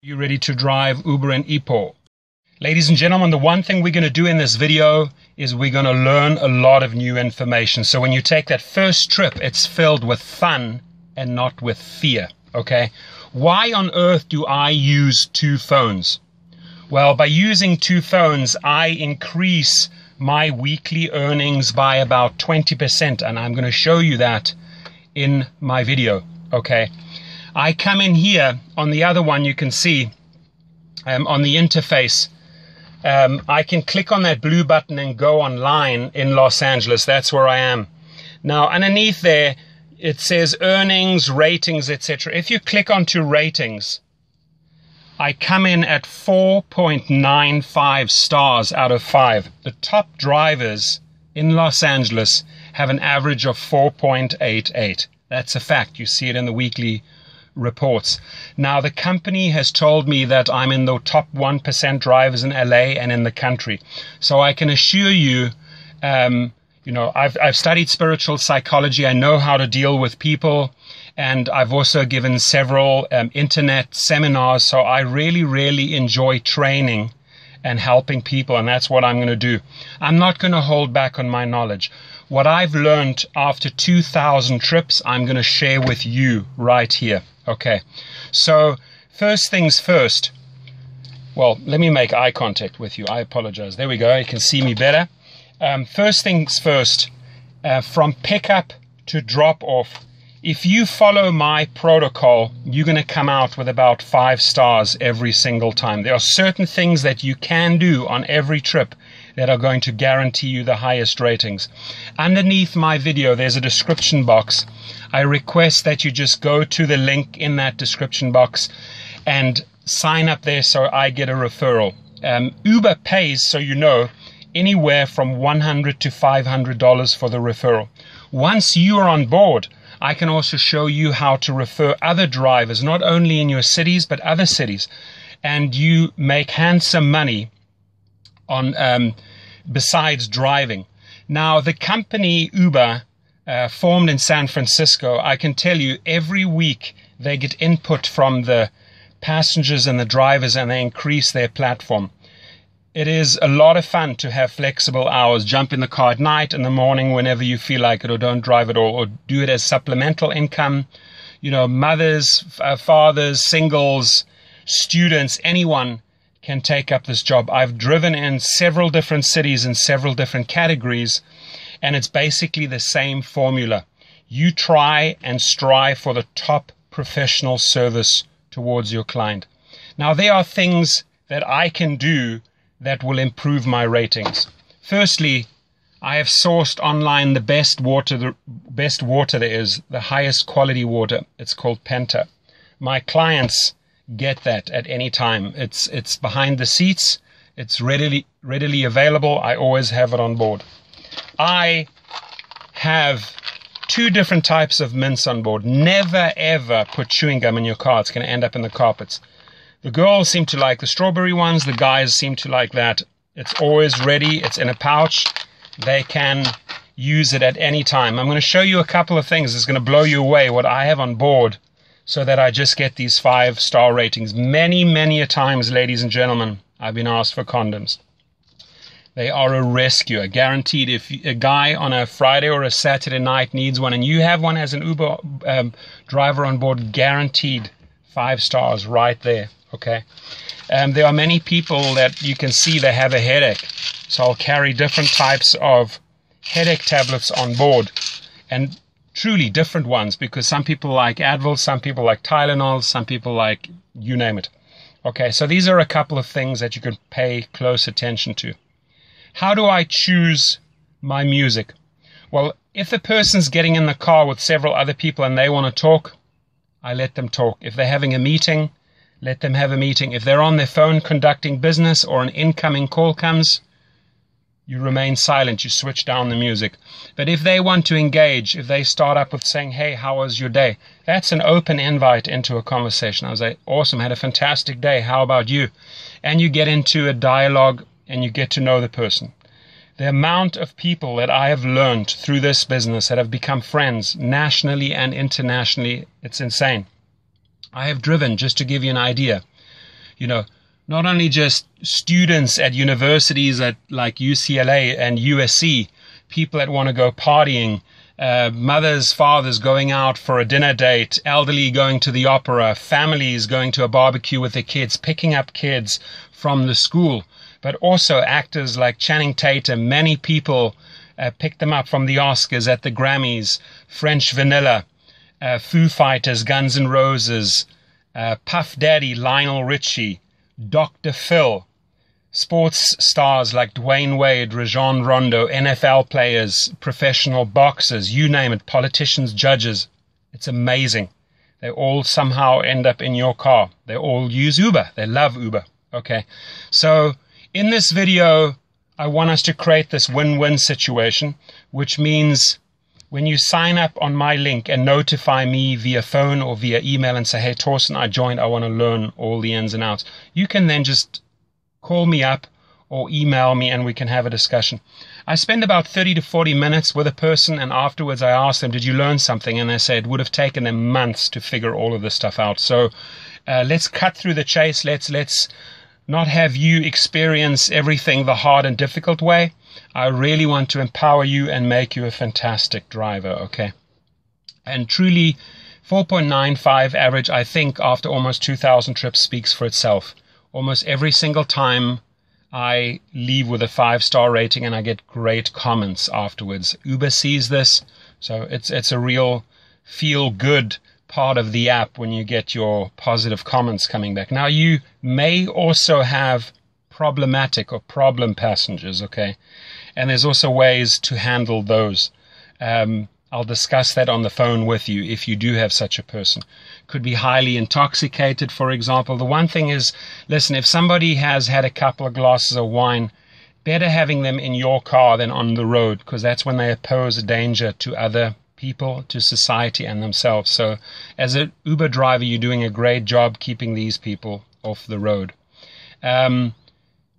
You ready to drive Uber in Ipoh? Ladies and gentlemen, the one thing we're going to do in this video is we're going to learn a lot of new information. So when you take that first trip, it's filled with fun and not with fear, okay? Why on earth do I use two phones? Well, by using two phones, I increase my weekly earnings by about 20%, and I'm going to show you that in my video, okay? I come in here on the other one, you can see on the interface, I can click on that blue button and go online in Los Angeles. That's where I am. Now, underneath there, it says earnings, ratings, etc. If you click onto ratings, I come in at 4.95 stars out of 5. The top drivers in Los Angeles have an average of 4.88. That's a fact. You see it in the weekly reports. Now, the company has told me that I'm in the top 1% drivers in LA and in the country. So I can assure you, I've studied spiritual psychology. I know how to deal with people, and I've also given several internet seminars. So I really enjoy training and helping people, and that's what I'm going to do. I'm not going to hold back on my knowledge. What I've learned after 2,000 trips, I'm going to share with you right here. Okay, so first things first. Well, let me make eye contact with you. I apologize. There we go. You can see me better. First things first, from pickup to drop off, if you follow my protocol, you're going to come out with about 5 stars every single time. There are certain things that you can do on every trip that are going to guarantee you the highest ratings. Underneath my video, there's a description box. I request that you just go to the link in that description box and sign up there so I get a referral. Uber pays, so you know, anywhere from $100 to $500 for the referral. Once you are on board, I can also show you how to refer other drivers, not only in your cities, but other cities. And you make handsome money on besides driving. Now, the company Uber, formed in San Francisco, I can tell you every week they get input from the passengers and the drivers, and they increase their platform. It is a lot of fun to have flexible hours. Jump in the car at night, in the morning, whenever you feel like it, or don't drive at all, or do it as supplemental income. You know, mothers, fathers, singles, students, anyone can take up this job. I've driven in several different cities in several different categories, and it's basically the same formula. You try and strive for the top professional service towards your client. Now, there are things that I can do that will improve my ratings. Firstly, I have sourced online the best water there is, the highest quality water. It's called Penta. My clients get that at any time. It's behind the seats. It's readily available. I always have it on board. I have 2 different types of mints on board. Never ever put chewing gum in your car. It's going to end up in the carpets. The girls seem to like the strawberry ones. The guys seem to like that. It's always ready. It's in a pouch. They can use it at any time. I'm going to show you a couple of things. It's going to blow you away what I have on board, so that I just get these 5-star ratings. Many a times, ladies and gentlemen, I've been asked for condoms. They are a rescue, guaranteed. If a guy on a Friday or a Saturday night needs one, and you have one as an Uber driver on board, guaranteed 5 stars right there, okay? There are many people that you can see they have a headache. So I'll carry different types of headache tablets on board, and truly different ones, because some people like Advil, some people like Tylenol, some people like you name it. Okay, so these are a couple of things that you can pay close attention to. How do I choose my music? Well, if the person's getting in the car with several other people and they want to talk, I let them talk. If they're having a meeting, let them have a meeting. If they're on their phone conducting business or an incoming call comes, you remain silent, you switch down the music. But if they want to engage, if they start up with saying, hey, how was your day? That's an open invite into a conversation. I was like, awesome, had a fantastic day. How about you? And you get into a dialogue and you get to know the person. The amount of people that I have learned through this business that have become friends nationally and internationally, it's insane. I have driven, just to give you an idea, you know, not only just students at universities at like UCLA and USC, people that want to go partying, mothers, fathers going out for a dinner date, elderly going to the opera, families going to a barbecue with their kids, picking up kids from the school, but also actors like Channing Tatum. Many people picked them up from the Oscars, at the Grammys, French Vanilla, Foo Fighters, Guns N' Roses, Puff Daddy, Lionel Richie, Dr. Phil, sports stars like Dwayne Wade, Rajon Rondo, NFL players, professional boxers, you name it, politicians, judges. It's amazing. They all somehow end up in your car. They all use Uber. They love Uber. Okay. So in this video, I want us to create this win-win situation, which means when you sign up on my link and notify me via phone or via email and say, hey, Torsten, I joined, I want to learn all the ins and outs, you can then just call me up or email me and we can have a discussion. I spend about 30 to 40 minutes with a person, and afterwards I ask them, did you learn something? And they say it would have taken them months to figure all of this stuff out. So let's cut through the chase. Let's not have you experience everything the hard and difficult way. I really want to empower you and make you a fantastic driver, okay? And truly, 4.95 average, I think, after almost 2,000 trips speaks for itself. Almost every single time I leave with a 5-star rating and I get great comments afterwards. Uber sees this, so it's a real feel-good part of the app when you get your positive comments coming back. Now, you may also have problematic or problem passengers, okay? And there's also ways to handle those. I'll discuss that on the phone with you if you do have such a person. Could be highly intoxicated, for example. The one thing is, listen, if somebody has had a couple of glasses of wine, better having them in your car than on the road, because that's when they pose a danger to other people, to society and themselves. So as an Uber driver, you're doing a great job keeping these people off the road.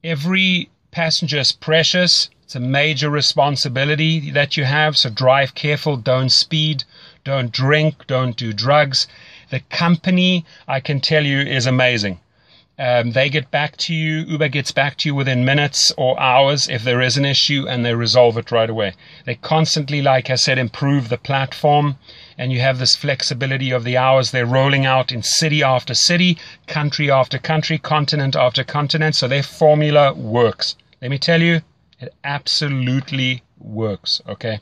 Every passenger is precious. It's a major responsibility that you have. So drive careful, don't speed, don't drink, don't do drugs. The company, I can tell you, is amazing. They get back to you. Uber gets back to you within minutes or hours if there is an issue, and they resolve it right away. They constantly, like I said, improve the platform, and you have this flexibility of the hours. They're rolling out in city after city, country after country, continent after continent. So their formula works. Let me tell you, it absolutely works. Okay.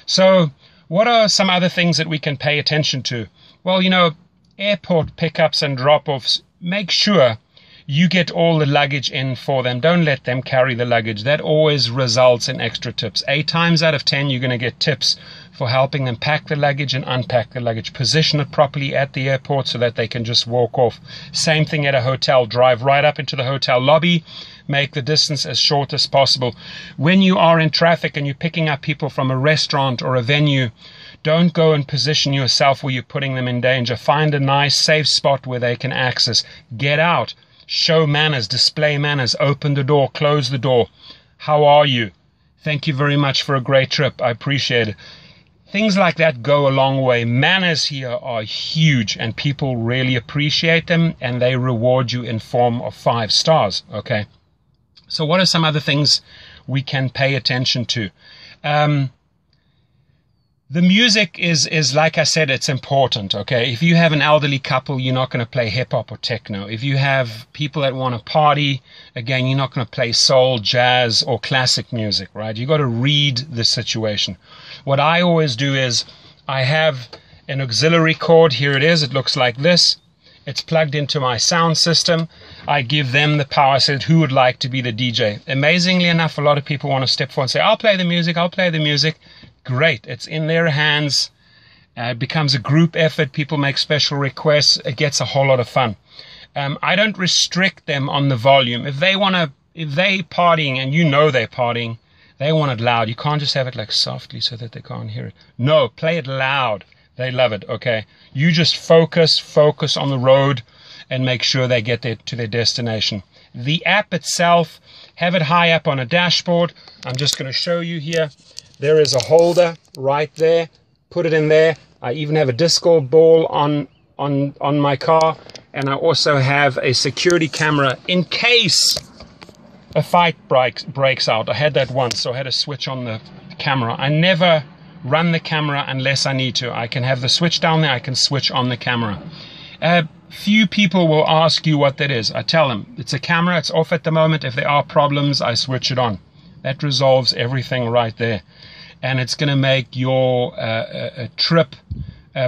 So what are some other things that we can pay attention to? Well, you know, airport pickups and drop-offs, make sure you get all the luggage in for them. Don't let them carry the luggage. That always results in extra tips. 8 times out of 10, you're going to get tips for helping them pack the luggage and unpack the luggage. Position it properly at the airport so that they can just walk off. Same thing at a hotel. Drive right up into the hotel lobby. Make the distance as short as possible. When you are in traffic and you're picking up people from a restaurant or a venue, don't go and position yourself where you're putting them in danger. Find a nice, safe spot where they can access. Get out. Show manners. Display manners. Open the door. Close the door. How are you? Thank you very much for a great trip. I appreciate it. Things like that go a long way. Manners here are huge, and people really appreciate them, and they reward you in form of 5 stars. Okay. So what are some other things we can pay attention to? The music is like I said, it's important, okay? If you have an elderly couple, you're not going to play hip-hop or techno. If you have people that want to party, again, you're not going to play soul, jazz, or classic music, right? You got to read the situation. What I always do is I have an auxiliary cord. Here it is. It looks like this. It's plugged into my sound system. I give them the power. I said, who would like to be the DJ? Amazingly enough, a lot of people want to step forward and say, I'll play the music, I'll play the music. Great. It's in their hands. It becomes a group effort. People make special requests. It gets a whole lot of fun. I don't restrict them on the volume. If they partying and you know they're partying, they want it loud. You can't just have it like softly so that they can't hear it. No, play it loud. They love it, okay? You just focus on the road and make sure they get to their destination. The app itself, have it high up on a dashboard. I'm just going to show you here. There is a holder right there. Put it in there. I even have a disco ball on my car. And I also have a security camera in case a fight breaks out. I had that once, so I had to switch on the camera. I never run the camera unless I need to. I can have the switch down there, I can switch on the camera. Few people will ask you what that is. I tell them, it's a camera, it's off at the moment. If there are problems, I switch it on. That resolves everything right there. And it's going to make your trip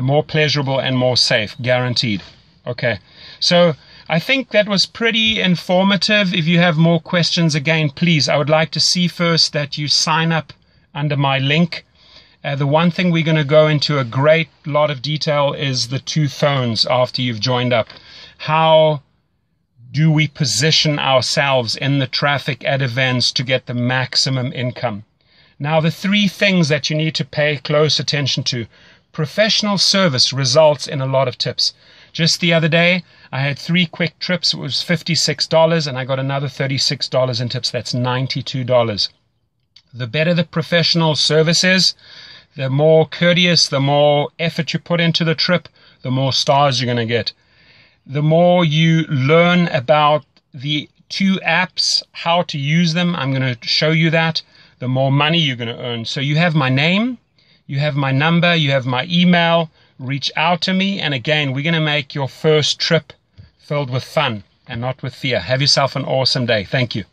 more pleasurable and more safe, guaranteed. Okay, so I think that was pretty informative. If you have more questions, again, please, I would like to see first that you sign up under my link. The one thing we're going to go into a great lot of detail is the 2 phones after you've joined up. How do we position ourselves in the traffic at events to get the maximum income? Now, the 3 things that you need to pay close attention to. Professional service results in a lot of tips. Just the other day, I had 3 quick trips. It was $56, and I got another $36 in tips. That's $92. The better the professional service is, the more courteous, the more effort you put into the trip, the more stars you're going to get. The more you learn about the 2 apps, how to use them, I'm going to show you that, the more money you're going to earn. So you have my name, you have my number, you have my email. Reach out to me, and again, we're going to make your first trip filled with fun and not with fear. Have yourself an awesome day. Thank you.